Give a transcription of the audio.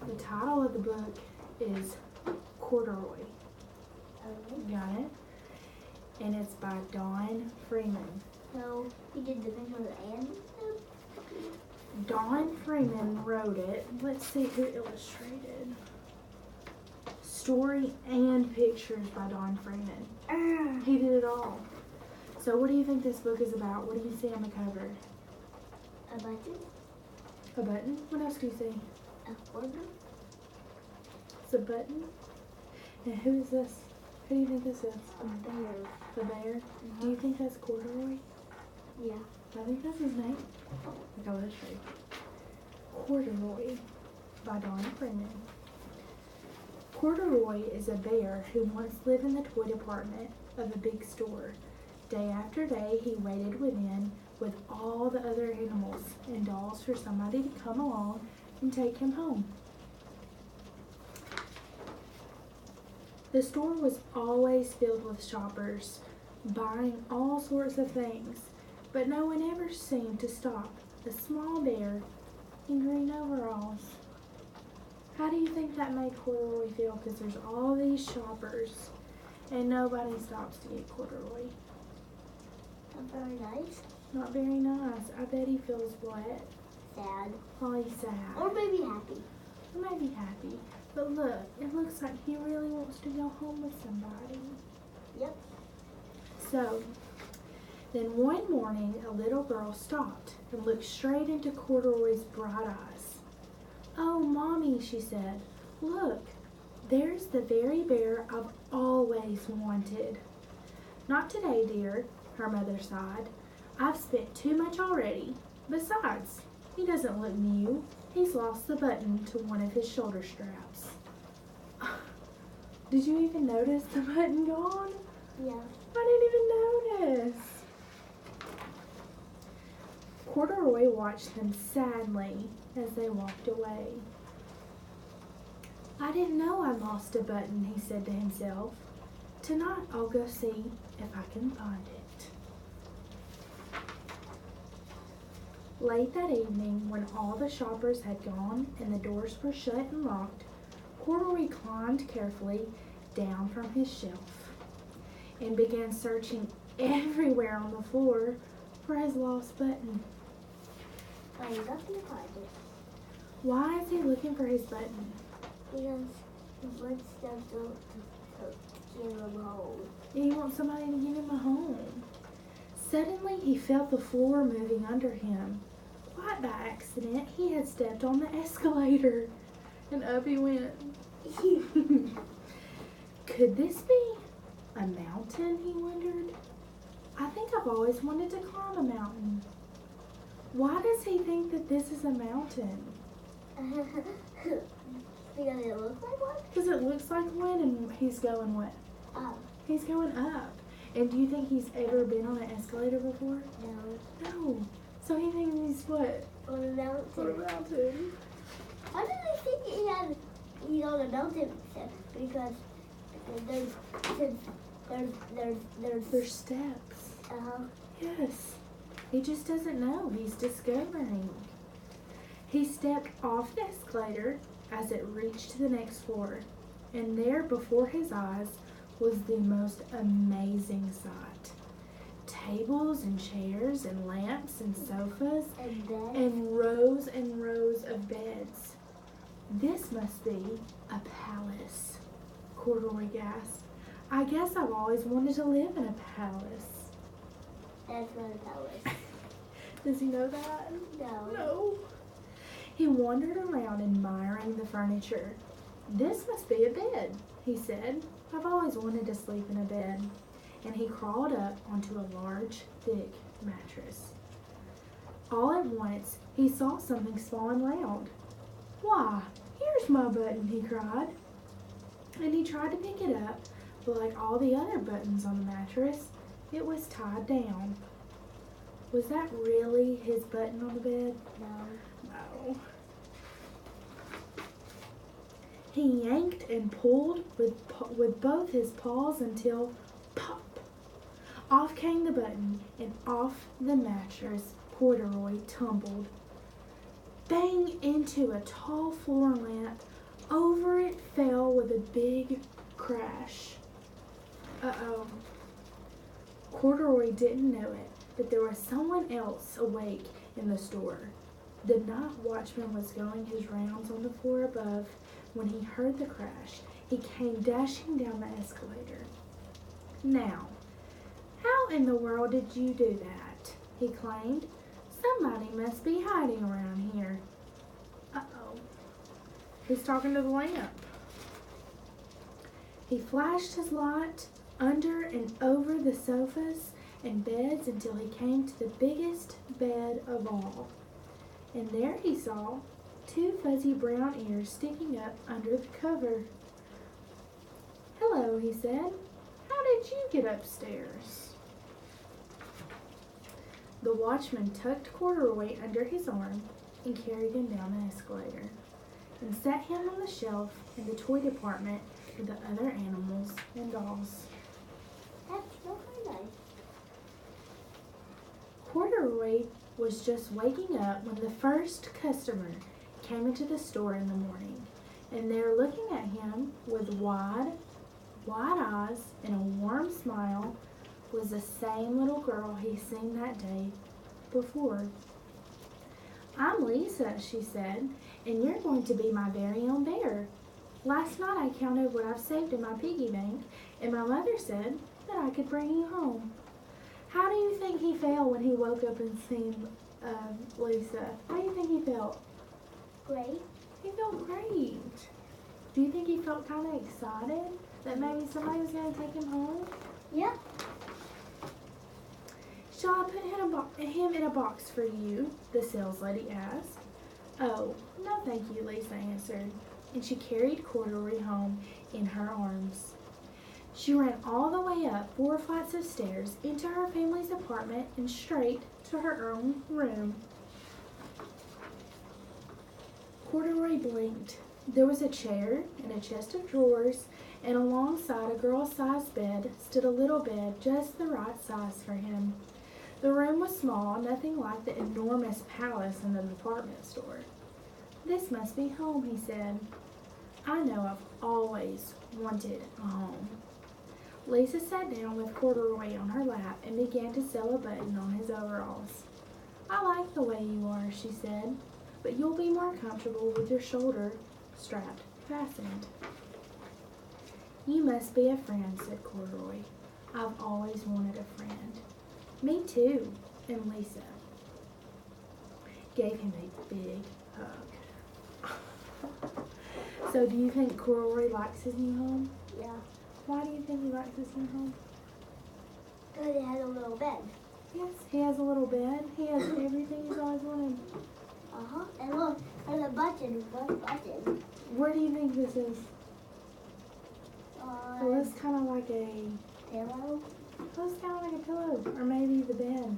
The title of the book is Corduroy. Got it? And it's by Don Freeman. So he did the picture and Don Freeman wrote it. Let's see who illustrated. Story and pictures by Don Freeman. He did it all. So what do you think this book is about? What do you see on the cover? a button, A button? What else do you see? a corner, It's a button. And who is this? Who do you think this is? a bear. The bear? Do you think that's Corduroy? Yeah. I think that's his name. Okay, let's show you. Corduroy by Don Freeman. Corduroy is a bear who once lived in the toy department of a big store. Day after day, he waited within with all the other animals and dolls for somebody to come along and take him home. The store was always filled with shoppers, buying all sorts of things, but no one ever seemed to stop a small bear in green overalls. How do you think that made Corduroy feel? Because there's all these shoppers and nobody stops to get Corduroy. Not very nice. Not very nice. I bet he feels what? Sad. Probably sad. Or maybe happy. Or maybe happy. But look, it looks like he really wants to go home with somebody. Yep. So, then one morning a little girl stopped and looked straight into Corduroy's bright eyes. "Oh, Mommy," she said, "look, there's the very bear I've always wanted." "Not today, dear," her mother sighed. "I've spent too much already. Besides, he doesn't look new. He's lost the button to one of his shoulder straps." Did you even notice the button gone? Yeah. I didn't even notice. Corduroy watched them sadly as they walked away. "I didn't know I lost a button," he said to himself. "Tonight I'll go see if I can find it." Late that evening, when all the shoppers had gone and the doors were shut and locked, Corduroy climbed carefully down from his shelf and began searching everywhere on the floor for his lost button. I'm not gonna find it. Why is he looking for his button? Because he wants them to give him home. He wants somebody to give him a home. Suddenly, he felt the floor moving under him. Quite by accident, he had stepped on the escalator, and up he went. Could this be a mountain, he wondered? I think I've always wanted to climb a mountain. Why does he think that this is a mountain? Because it looks like one? Because it looks like one, and he's going what? Oh, He's going up. And do you think he's ever been on an escalator before? no. No. So he thinks he's what? On a mountain. On a mountain. Why do they think he's on a mountain? Because There's steps. Yes. He just doesn't know. He's discovering. He stepped off the escalator as it reached to the next floor. And there before his eyes was the most amazing sight. Tables and chairs and lamps and sofas and rows of beds. This must be a palace, Corduroy gasped. I guess I've always wanted to live in a palace. That's not a palace. Does he know that? No. No. He wandered around admiring the furniture. This must be a bed, he said. I've always wanted to sleep in a bed. And he crawled up onto a large, thick mattress. All at once, he saw something small and round. Why, here's my button, he cried. And he tried to pick it up, but like all the other buttons on the mattress, it was tied down. Was that really his button on the bed? No. No. He yanked and pulled with both his paws until, pop, off came the button, and off the mattress Corduroy tumbled. bang into a tall floor lamp. Over it fell with a big crash. Uh-oh. Corduroy didn't know it, but there was someone else awake in the store. The night watchman was going his rounds on the floor above when he heard the crash. He came dashing down the escalator. "Now, how in the world did you do that?" he claimed. "Somebody must be hiding around here." Uh-oh. He's talking to the lamp. He flashed his light under and over the sofas and beds until he came to the biggest bed of all. And there he saw 2 fuzzy brown ears sticking up under the cover. "Hello," he said. "How did you get upstairs?" The watchman tucked Corduroy under his arm and carried him down the escalator and set him on the shelf in the toy department with the other animals and dolls. That's really nice. Corduroy was just waking up when the first customer came into the store in the morning, and there looking at him with wide eyes and a warm smile was the same little girl he'd seen that day before. "I'm Lisa," she said, "and you're going to be my very own bear. Last night I counted what I've saved in my piggy bank, and my mother said that I could bring you home." How do you think he felt when he woke up and seen Lisa? How do you think he felt? Great. He felt great. Do you think he felt kind of excited that maybe somebody was going to take him home? Yeah. "Shall I put him in a box for you?" the sales lady asked. "Oh, no thank you," Lisa answered, and she carried Corduroy home in her arms. She ran all the way up 4 flights of stairs into her family's apartment and straight to her own room. Corduroy blinked. There was a chair and a chest of drawers, and alongside a girl-sized bed stood a little bed just the right size for him. The room was small, nothing like the enormous palace in the department store. "This must be home," he said. "I know I've always wanted a home." Lisa sat down with Corduroy on her lap and began to sew a button on his overalls. "I like the way you are," she said, "but you'll be more comfortable with your shoulder strap fastened." "You must be a friend," said Corduroy. "I've always wanted a friend." "Me too," and Lisa gave him a big hug. So do you think Corduroy likes his new home? Yeah. Why do you think he likes his new home? Because it has a little bed. Yes, he has a little bed. He has everything he's always wanted. Uh-huh. And look, there's a button. One button. Where do you think this is? Well, it's kind of like a pillow. Well, it's kind of like a pillow, or maybe the bed.